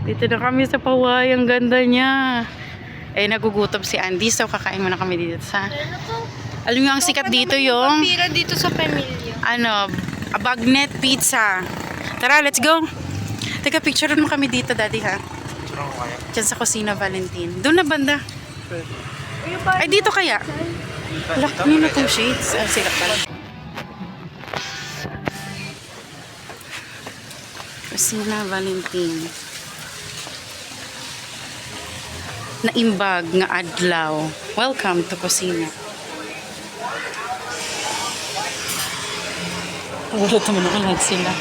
Dito na kami sa Paway. Ang ganda niya. Eh, nagugutom si Andy. So, kakain muna kami dito sa... Alam niyo, ang sikat dito yung... Pira dito sa pamilya. Ano, Bagnet Pizza. Tara, let's go. Teka, picture mo kami dito, Daddy, ha? Diyan sa Kusina Valentin. Doon na banda. Ay, dito kaya? Lock nyo na itong shades. Ah, sila pala. Kusina Valentin. Naimbag nga adlaw. Welcome to Kusina. Wala naman ako lahat sila.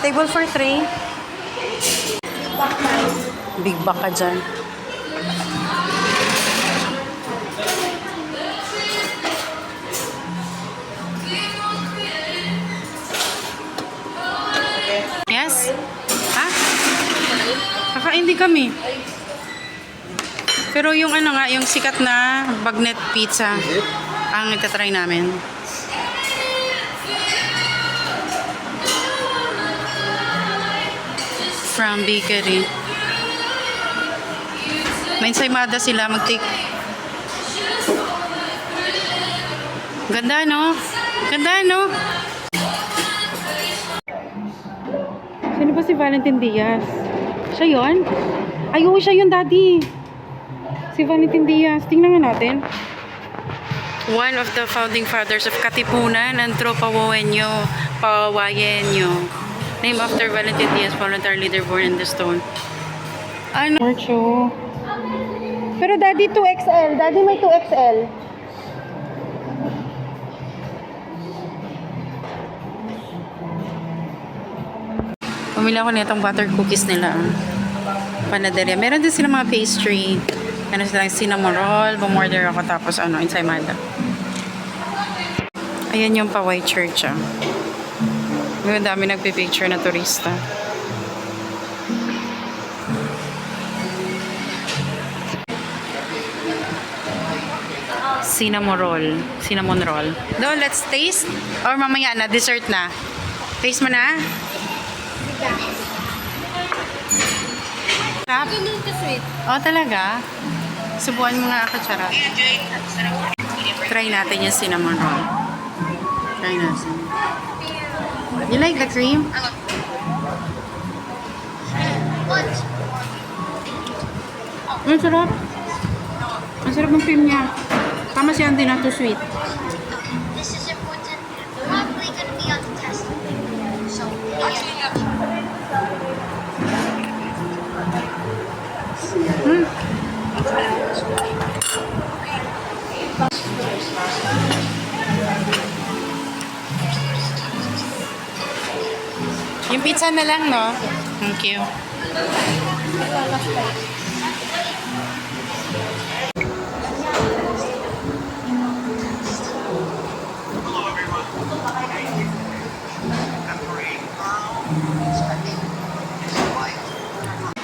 Table for 3. Big back ka dyan. Yes? Ha? Kakain din kami. Pero yung ano nga, yung sikat na Bagnet Pizza ang itatry namin. From bakery. May ensaymada sila, mag-take. Ganda, no? Ganda, no? Sino ba si Valentin Diaz? Siya yun? Ay, oo, siya yun, Daddy. Si Valentin Diaz. Tingnan nga natin. One of the founding fathers of Katipunan and Tropawawenyo, Pawayenyo. Named after Valentin Diaz, volunteer leader born in the stone. Ano? Marcho. Pero Daddy, 2XL. Daddy, may 2XL. Pumili ako nitong butter cookies nila. Panaderia. Meron din sila mga pastry. Ano silang cinnamon roll. Bumorder ako tapos ano, ensaymada. Ayan yung Paway Church, ah. Ngayon dami nagpipicture na turista. Cinnamon roll. Cinnamon roll. Do, let's taste. Or mamaya na, dessert na. Taste mo na. Sarap. Sweet. Oh, talaga? Subukan mo nga ako, charot. Try natin yung cinnamon roll. Try natin. You like the cream? Ang sarap. Ang sarap ng cream niya. Tama siya, hindi na too sweet. This is important. Probably gonna be on the test. So, Yung pizza na lang, no? Thank you.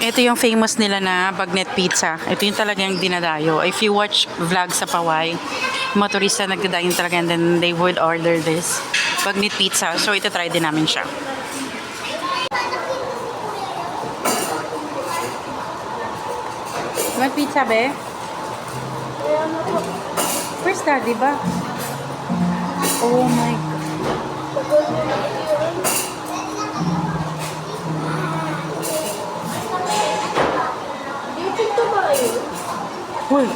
Ito yung famous nila na Bagnet Pizza. Ito yung talagang dinadayo. If you watch vlog sa Paway, mga turista nagdadayo talaga and then they would order this Bagnet Pizza. So, ito try din namin siya. May pizza, be? Where's Daddy ba? Oh my God. Dito ba yun? Uy!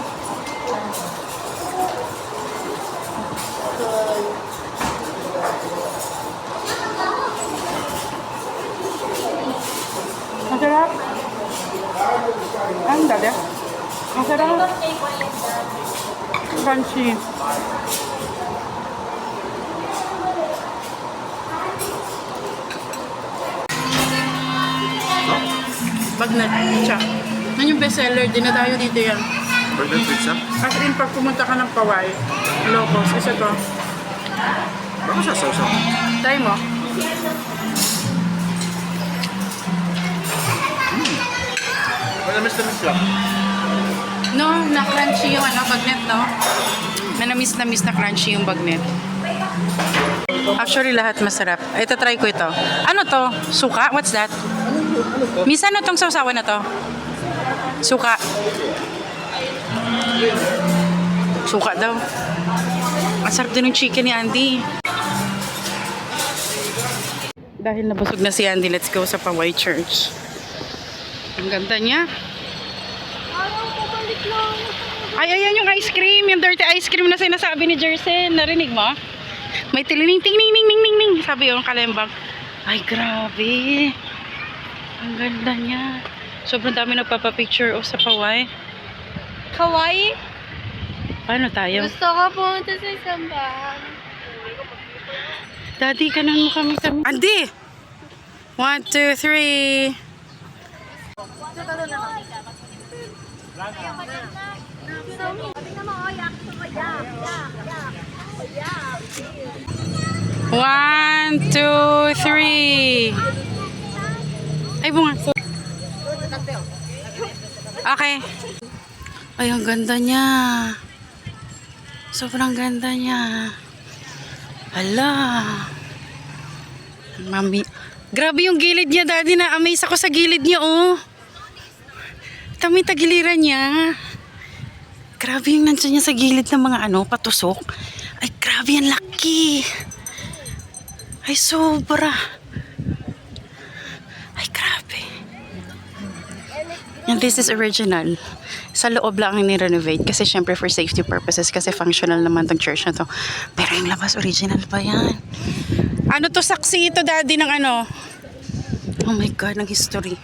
Masarap. Ang dada. Masarap. Crunchy. Bagnet pizza. Yan yung bestseller. Dinadayo dito yan. Bagnet pizza? As in, pag pumunta ka ng Paway, Locos, isa to. Baka sa sausaw. Try mo. Manamis-namis lang. No, na-crunchy yung ano, bagnet, no? Manamis na crunchy yung bagnet. Actually, lahat masarap. Ito, try ko ito. Ano to? Suka? What's that? Misa, ano tong sausawan na to? Suka. Suka daw. Ang sarap din ng chicken ni Andy. Dahil nabusog na si Andy, let's go sa Paway Church. Ang ganda niya. Ayaw, pabalik lang. Ay, ayan yung ice cream. Yung dirty ice cream na sinasabi ni Jersen. Narinig mo? May tilining, ting, ning, ning, ning, ning, ning. Sabi yung kalembang. Ay, grabe. Ang ganda niya. Sobrang dami nagpapapicture sa Paway. Kawaii? Paano tayo? Gusto ko pumunta sa isang bahay. Daddy, kanan mo kami. Andy! 1, 2, 3. One, two, three. Ay, bunga. Okay. Ay, ang ganda niya. Sobrang ganda niya. Hala. Mami. Grabe yung gilid niya, Daddy. Na-amaze ako sa gilid niya, oh. Tami tagiliran niya. Grabe yung nandiyan niya sa gilid ng mga patusok. Ay, grabe yan, laki. Ay, sobra. Ay, grabe. And this is original. Sa loob lang ang ni-renovate kasi syempre for safety purposes kasi functional naman tong church na to. Pero yung labas, original pa yan. Ano to, saksi ito, Daddy, ng oh my God, ng history.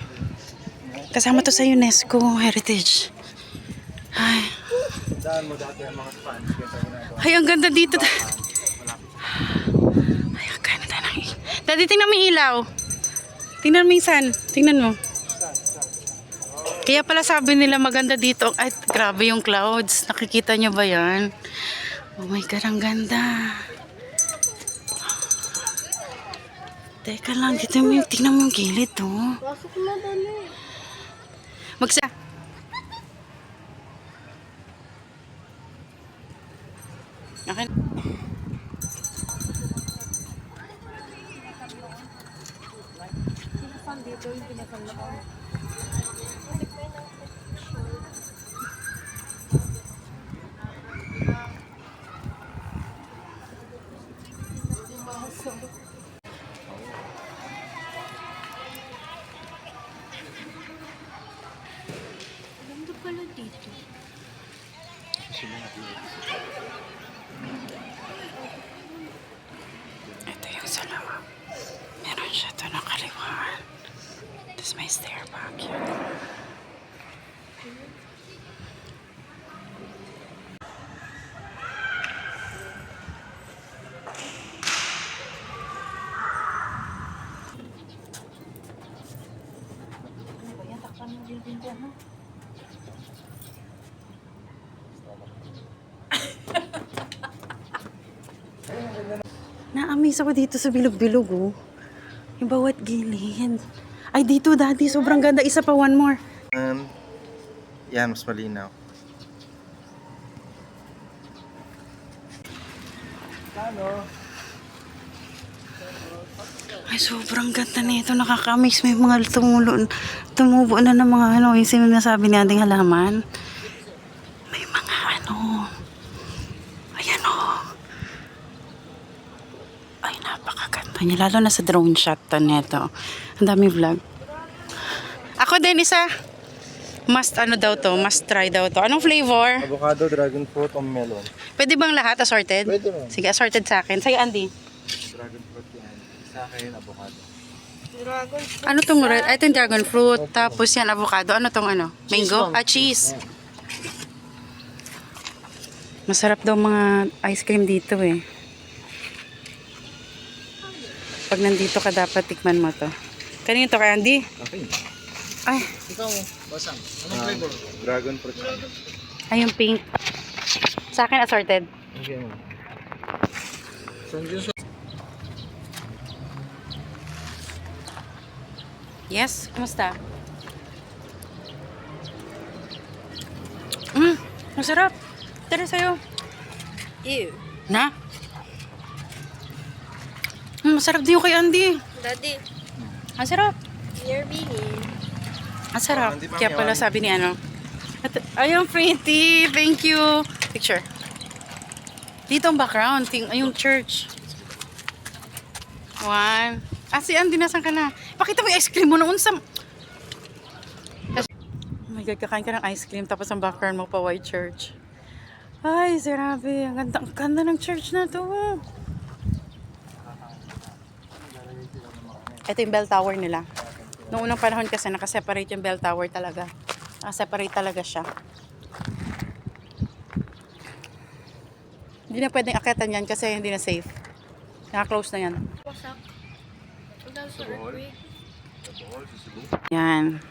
Kasama to sa UNESCO Heritage. Ay. Ay, ang ganda dito. Ay, ang ganda ng ilaw. Daddy, tingnan mo yung ilaw. Tingnan mo yung sun. Tingnan mo. Kaya pala sabi nila maganda dito. Ay, grabe yung clouds. Nakikita nyo ba yan? Oh my God, ang ganda. Teka lang, dito mo yung, tingnan mo yung gilid, oh. Pasok na dali. Magsa. Okay. Ganda pala dito. Ito yung sa loob. Meron siya ito na kaliwaan. Tapos may stair back yan. Na-amaze ako dito sa bilog-bilog, oh. Yung bawat gilid. Ay, dito, Daddy. Sobrang ganda. Isa pa, one more. Yan, mas malinaw. Ay, sobrang ganda nito. Nakaka-amaze. May mga tumubo na ng mga yung sinasabi ni ating halaman. May mga ayan, oh. Ay, napakaganda niya. Lalo na sa drone shot nito. Ang dami vlog. Ako din, isa. Must try daw to. Anong flavor? Avocado, dragon fruit, o melon. Pwede bang lahat assorted? Pwede rin. Sige, assorted sa akin. Sa'yo, Andy. Dragon fruit yan. Sa akin, avocado. Dragon fruit. Ano tong red? Ay, ito yung dragon fruit. Tapos yan, avocado. Ano tong mango? Cheese. Masarap daw mga ice cream dito eh. Pag nandito ka, dapat tikman mo to. Kanino to, kay Andy? Okay. Ay, Ikaw, basang. Anong flavor? Dragon fruit. ay yung pink. Sa akin, assorted. Okay mo. Sanjus. Yes, kumusta? Masarap. Tara sa'yo. Ew. Na? Masarap din yung kay Andy. Daddy. Masarap. You're being. Ang sarap. Hindi pa Kaya pala yun. sabi ni ano. Ayun, pretty. Thank you. Picture. Dito ang background. Yung church. One. Ah, si Andy, nasan ka na? Pakita mo yung ice cream mo noon sa... Oh my God, kakain ka ng ice cream tapos ang background mo pa white church. Ay, sirabi. Ang ganda ng church na to. Ito yung bell tower nila. Noong unang panahon kasi nakaseparate yung bell tower talaga. Nakaseparate talaga siya. Hindi na pwedeng akitan yan kasi hindi na safe. Naka-close na yan. Wasak. Ang dami sa earthquake. Yan.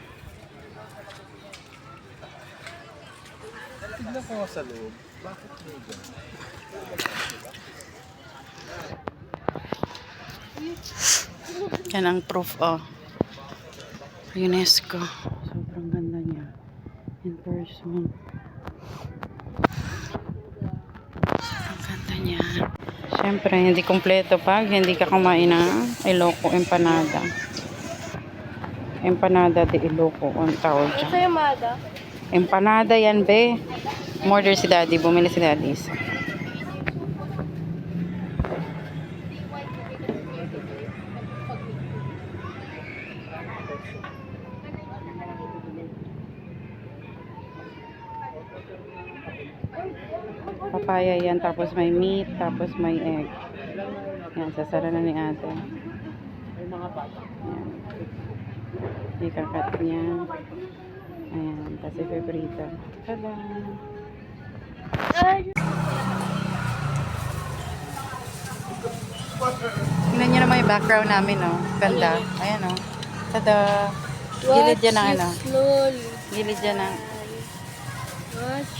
Tignan ko nga sa loob. Bakit may ganun? Yan ang proof, oh. UNESCO. Sobrang ganda niya. In person. Sobrang ganda niya. Siyempre, hindi kompleto pag hindi ka kumain ng Ilocos empanada. Empanada de Ilocos ang tawag Ano dyan. sa'yo, Mada? Empanada yan, be. Order si Daddy. Bumili si Daddy isa. Papaya yan, tapos may meat, tapos may egg. Yan, sasara na ni ate. Yan. Ikakat niya. Ayan, tapos ipiprito. Tada! Tingnan niyo naman yung background namin, oh. Ganda. Ayan, oh. Tada! Gilid yan ng ano. Slowly. Gilid yan ng... Watch.